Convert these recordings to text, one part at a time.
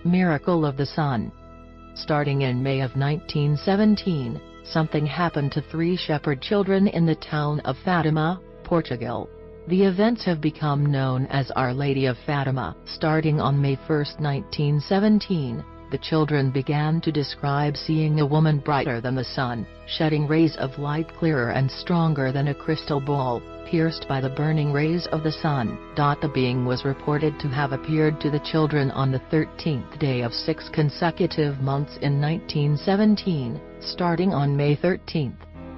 Miracle of the Sun. Starting in May of 1917, something happened to 3 shepherd children in the town of Fatima, Portugal. The events have become known as Our Lady of Fatima. Starting on May 1, 1917, the children began to describe seeing a woman brighter than the sun, shedding rays of light clearer and stronger than a crystal ball, pierced by the burning rays of the sun. The being was reported to have appeared to the children on the 13th day of 6 consecutive months in 1917, starting on May 13.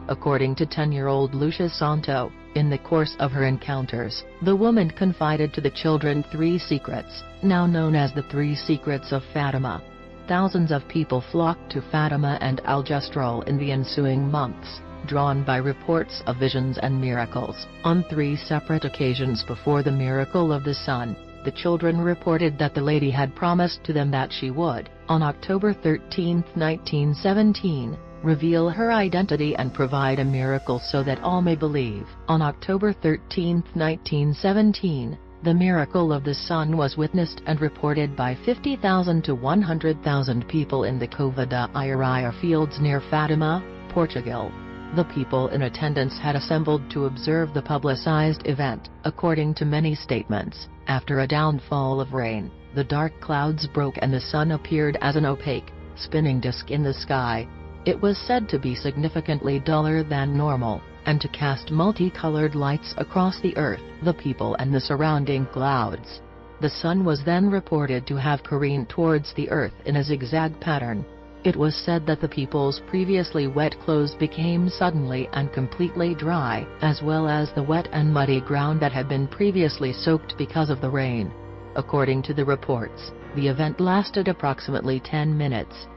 According to 10-year-old Lucia Santo, in the course of her encounters, the woman confided to the children 3 secrets, now known as the 3 Secrets of Fatima. Thousands of people flocked to Fatima and Aljustrel in the ensuing months, drawn by reports of visions and miracles. On 3 separate occasions before the Miracle of the Sun, the children reported that the lady had promised to them that she would, on October 13, 1917, reveal her identity and provide a miracle so that all may believe. On October 13, 1917, the Miracle of the Sun was witnessed and reported by 50,000 to 100,000 people in the Cova da Iria fields near Fatima, Portugal. The people in attendance had assembled to observe the publicized event. According to many statements, after a downfall of rain, the dark clouds broke and the sun appeared as an opaque, spinning disk in the sky. It was said to be significantly duller than normal, and to cast multicolored lights across the earth, the people and the surrounding clouds. The sun was then reported to have careened towards the earth in a zigzag pattern. It was said that the people's previously wet clothes became suddenly and completely dry, as well as the wet and muddy ground that had been previously soaked because of the rain. According to the reports, the event lasted approximately 10 minutes.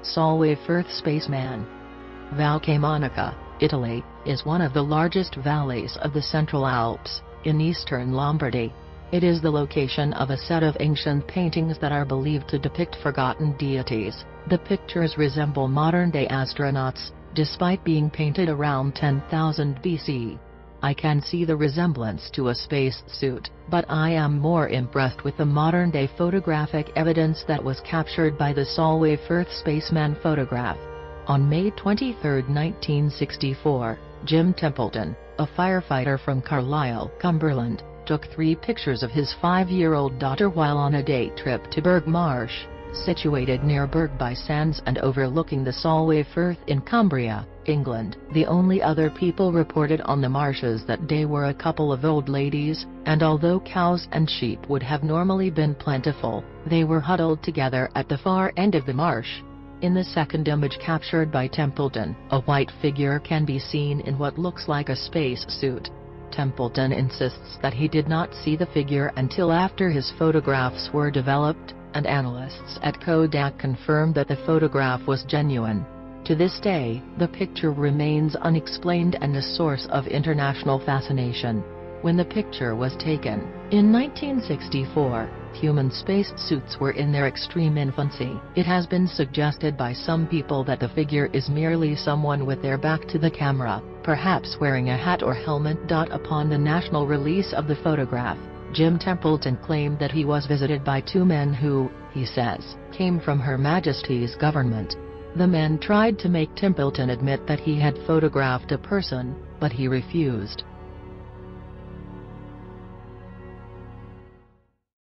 Solway Firth Spaceman. Valcamonica, Italy, is one of the largest valleys of the Central Alps, in eastern Lombardy. It is the location of a set of ancient paintings that are believed to depict forgotten deities. The pictures resemble modern-day astronauts, despite being painted around 10,000 BC. I can see the resemblance to a space suit, but I am more impressed with the modern-day photographic evidence that was captured by the Solway Firth Spaceman photograph. On May 23, 1964, Jim Templeton, a firefighter from Carlisle, Cumberland, took 3 pictures of his 5-year-old daughter while on a day trip to Burgh Marsh, situated near Burgh by Sands and overlooking the Solway Firth in Cumbria, England. The only other people reported on the marshes that day were a couple of old ladies, and although cows and sheep would have normally been plentiful, they were huddled together at the far end of the marsh. In the second image captured by Templeton, a white figure can be seen in what looks like a space suit. Templeton insists that he did not see the figure until after his photographs were developed, and analysts at Kodak confirmed that the photograph was genuine. To this day, the picture remains unexplained and a source of international fascination. When the picture was taken, in 1964, human space suits were in their extreme infancy. It has been suggested by some people that the figure is merely someone with their back to the camera, perhaps wearing a hat or helmet. Upon the national release of the photograph, Jim Templeton claimed that he was visited by 2 men who, he says, came from Her Majesty's government. The men tried to make Templeton admit that he had photographed a person, but he refused.